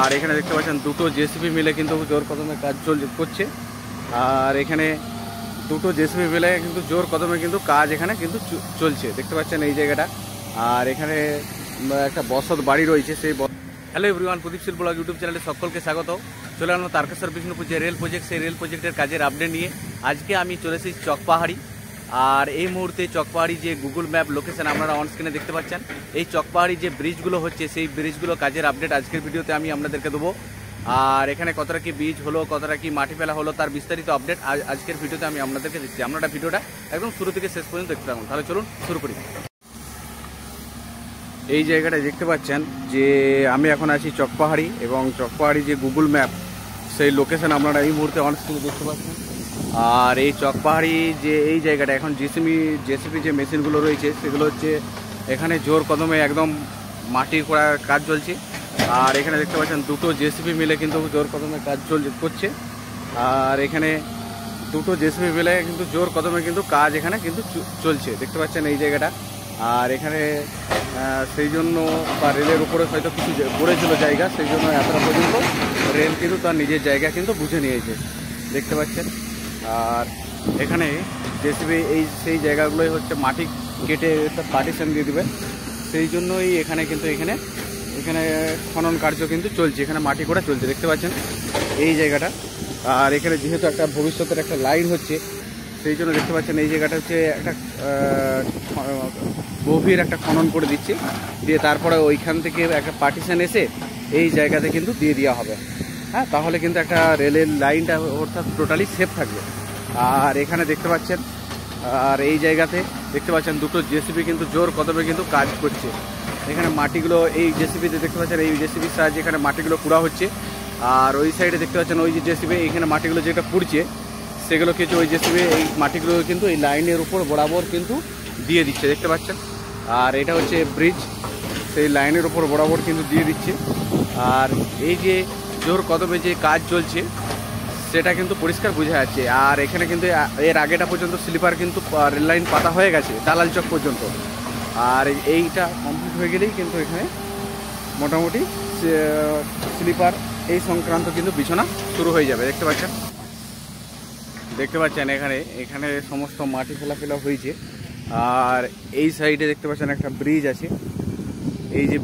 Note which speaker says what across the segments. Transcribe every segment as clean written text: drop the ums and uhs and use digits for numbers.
Speaker 1: আর এখানে দেখতে পাচ্ছেন দুটো জেসিবি মিলে কিন্তু জোর কদমে কাজ করছে। আর এখানে দুটো জেসিবি মিলে কিন্তু জোর কদমে কিন্তু কাজ এখানে কিন্তু চলছে, দেখতে পাচ্ছেন এই জায়গাটা। আর এখানে একটা বসত বাড়ি রয়েছে সেই। হ্যালো এভরিওয়ান, প্রদীপ শিল্প ব্লগ ইউটিউব চ্যানেলে সকলকে স্বাগত। চলে আসলাম তারকেশ্বর বিষ্ণুপুর যে রেল প্রজেক্ট, সেই রেল প্রজেক্টের কাজের আপডেট নিয়ে। আজকে আমি চলে এসেছি চকপাহাড়ি। আর এই মুহূর্তে চকপাহাড়ি যে গুগল ম্যাপ লোকেশন আপনারা অন স্ক্রিনে দেখতে পাচ্ছেন, এই চকপাহাড়ি যে ব্রিজগুলো হচ্ছে সেই ব্রিজগুলো কাজের আপডেট আজকের ভিডিওতে আমি আপনাদেরকে দেবো। আর এখানে কতটা কি ব্রিজ হলো, কতটা কি মাটি ফেলা হলো, তার বিস্তারিত আপডেট আজকের ভিডিওতে আমি আপনাদেরকে দিচ্ছি। আপনারা ভিডিওটা একদম শুরু থেকে শেষ পর্যন্ত দেখতে থাকুন। তাহলে চলুন শুরু করি। এই জায়গাটা দেখতে পাচ্ছেন যে আমি এখন আছি চকপাহাড়ি, এবং চকপাহাড়ি যে গুগল ম্যাপ সেই লোকেশন আপনারা এই মুহূর্তে অন স্ক্রিনে দেখতে পাচ্ছেন। আর এই চকপাহাড়ি যে এই জায়গাটা এখন জেসিপি যে মেশিনগুলো রয়েছে সেগুলো হচ্ছে এখানে জোর কদমে একদম মাটি করার কাজ চলছে। আর এখানে দেখতে পাচ্ছেন দুটো জেসিপি মিলে কিন্তু জোর কদমে কাজ করছে। আর এখানে দুটো জেসিপি মিলে কিন্তু জোর কদমে কিন্তু কাজ এখানে কিন্তু চলছে, দেখতে পাচ্ছেন এই জায়গাটা। আর এখানে সেই জন্য বা রেলের উপরে হয়তো কিছু পড়েছিল জায়গা, সেই জন্য এতটা পর্যন্ত রেল কিন্তু তার নিজের জায়গা কিন্তু বুঝে নিয়েছে, দেখতে পাচ্ছেন। আর এখানে জেসিবি সেই জায়গাগুলোই হচ্ছে মাটি কেটে পার্টিশন দিয়ে দেবে, সেই জন্যই এখানে কিন্তু এখানে খনন কার্য কিন্তু চলছে, এখানে মাটি করা চলছে, দেখতে পাচ্ছেন এই জায়গাটা। আর এখানে যেহেতু একটা ভবিষ্যতের একটা লাইন হচ্ছে, সেই জন্য দেখতে পাচ্ছেন এই জায়গাটা হচ্ছে একটা গভীর একটা খনন করে দিচ্ছে, দিয়ে তারপরে ওইখান থেকে একটা পার্টিশন এসে এই জায়গাতে কিন্তু দিয়ে দেওয়া হবে। হ্যাঁ, তাহলে কিন্তু একটা রেলের লাইনটা অর্থাৎ টোটালি সেফ থাকবে। আর এখানে দেখতে পাচ্ছেন, আর এই জায়গাতে দেখতে পাচ্ছেন দুটো জেসিবি কিন্তু জোর কদমে কিন্তু কাজ করছে। এখানে মাটিগুলো এই জেসিবিতে দেখতে পাচ্ছেন, এই জেসিবির সাহায্যে এখানে মাটিগুলো কুড়া হচ্ছে। আর ওই সাইডে দেখতে পাচ্ছেন ওই যে জেসিবি এখানে মাটিগুলো যেটা পুড়ছে সেগুলো কিছু ওই জেসিবি এই মাটিগুলো কিন্তু এই লাইনের উপর বরাবর কিন্তু দিয়ে দিচ্ছে, দেখতে পাচ্ছেন। আর এটা হচ্ছে ব্রিজ, সেই লাইনের উপর বরাবর কিন্তু দিয়ে দিচ্ছে। আর এই যে জোর কদমে যে কাজ চলছে সেটা কিন্তু পরিষ্কার বোঝা যাচ্ছে। আর এখানে কিন্তু এর আগেটা পর্যন্ত স্লিপার কিন্তু রেল লাইন পাতা হয়ে গেছে দালাল চক পর্যন্ত। আর এইটা কমপ্লিট হয়ে গেলেই কিন্তু এখানে মোটামুটি স্লিপার এই সংক্রান্ত কিন্তু বিছানা শুরু হয়ে যাবে, দেখতে পাচ্ছেন এখানে সমস্ত মাটি ফেলা হয়েছে। আর এই সাইডে দেখতে পাচ্ছেন একটা ব্রিজ আছে, এই যে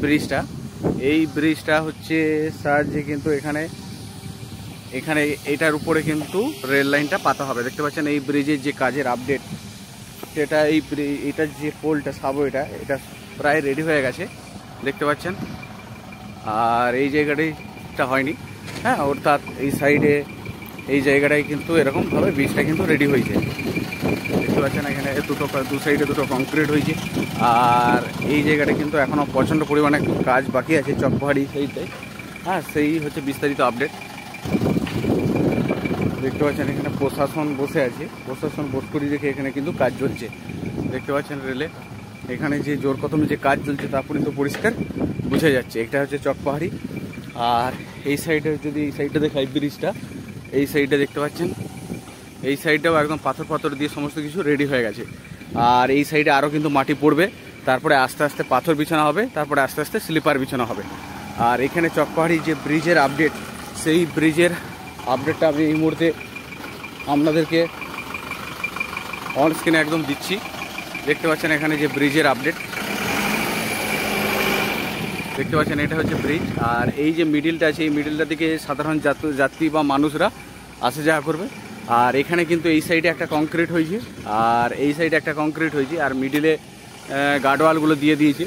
Speaker 1: ব্রিজটা হচ্ছে সাহায্যে কিন্তু এখানে এটার উপরে কিন্তু রেল লাইনটা পাতা হবে, দেখতে পাচ্ছেন। এই ব্রিজের যে কাজের আপডেট সেটা এটার যে পোলটা এটা প্রায় রেডি হয়ে গেছে, দেখতে পাচ্ছেন। আর এই জায়গাটা হয়নি, হ্যাঁ, অর্থাৎ এই সাইডে এই জায়গাটায় কিন্তু এরকমভাবে ব্রিজটা কিন্তু রেডি হয়েছে, দেখতে পাচ্ছেন। এখানে দু সাইডে দুটো কংক্রিট হয়েছে। আর এই জায়গাটা কিন্তু এখনও প্রচণ্ড পরিমাণে কাজ বাকি আছে চকপাহাড়ি সেইটাই, হ্যাঁ, সেই হচ্ছে বিস্তারিত আপডেট। দেখতে পাচ্ছেন এখানে প্রশাসন বসে আছে, প্রশাসন বোট করে রেখে এখানে কিন্তু কাজ চলছে, দেখতে পাচ্ছেন রেলে। এখানে যে জোর কদমে যে কাজ চলছে তা কিন্তু পরিষ্কার বোঝা যাচ্ছে। এটা হচ্ছে চকপাহাড়ি। আর এই সাইডে যদি এই সাইডটা দেখাই ব্রিজটা, এই সাইডে দেখতে পাচ্ছেন এই সাইডটাও একদম পাথর দিয়ে সমস্ত কিছু রেডি হয়ে গেছে। আর এই সাইডে আরও কিন্তু মাটি পড়বে, তারপরে আস্তে আস্তে পাথর বিছানা হবে, তারপরে আস্তে আস্তে স্লিপার বিছানা হবে। আর এখানে চকপাহাড়ি যে ব্রিজের আপডেট, সেই ব্রিজের আপডেটটা আমি এই মুহূর্তে আপনাদেরকে অন স্ক্রিনে একদম দিচ্ছি, দেখতে পাচ্ছেন। এখানে যে ব্রিজের আপডেট দেখতে পাচ্ছেন, এটা হচ্ছে ব্রিজ। আর এই যে মিডিলটা আছে, এই মিডিলটা দিকে সাধারণ যাত্রী বা মানুষরা আসা যাওয়া করবে। আর এখানে কিন্তু এই সাইডে একটা কংক্রিট হয়েছে, আর এই সাইডে একটা কংক্রিট হয়েছে। আর মিডিলে গার্ডওয়ালগুলো দিয়ে দিয়েছে,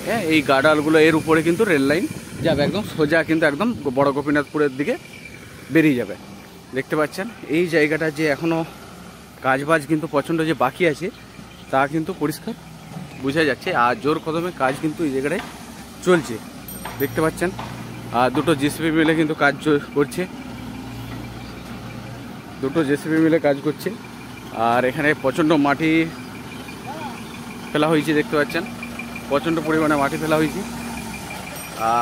Speaker 1: হ্যাঁ, এই গার্ডওয়ালগুলো এর উপরে কিন্তু রেল লাইন যাবে একদম সোজা, কিন্তু একদম বড় গোপীনাথপুরের দিকে বেরিয়ে যাবে, দেখতে পাচ্ছেন। এই জায়গাটা যে এখনও কাজবাজ কিন্তু প্রচণ্ড যে বাকি আছে তা কিন্তু পরিষ্কার বোঝা যাচ্ছে। আর জোর কদমে কাজ কিন্তু এই জায়গাটায় চলছে, দেখতে পাচ্ছেন। আর দুটো জেসিবি মিলে কিন্তু কাজ করছে, আর এখানে প্রচণ্ড মাটি ফেলা হয়েছে, দেখতে পাচ্ছেন, প্রচণ্ড পরিমাণে মাটি ফেলা হয়েছে।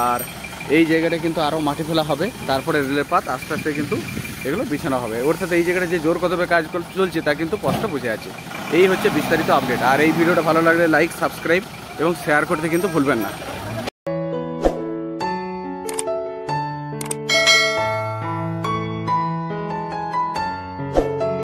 Speaker 1: আর এই জায়গাটা কিন্তু আরও মাটি ফেলা হবে, তারপরে রেলের পাত আস্তে আস্তে কিন্তু এগুলো বিছানো হবে। অর্থাৎ এই জায়গাটা যে জোর কদমে কাজ চলছে তা কিন্তু স্পষ্ট বোঝা যাচ্ছে। এই হচ্ছে বিস্তারিত আপডেট। আর এই ভিডিওটা ভালো লাগলে লাইক, সাবস্ক্রাইব এবং শেয়ার করতে কিন্তু ভুলবেন না।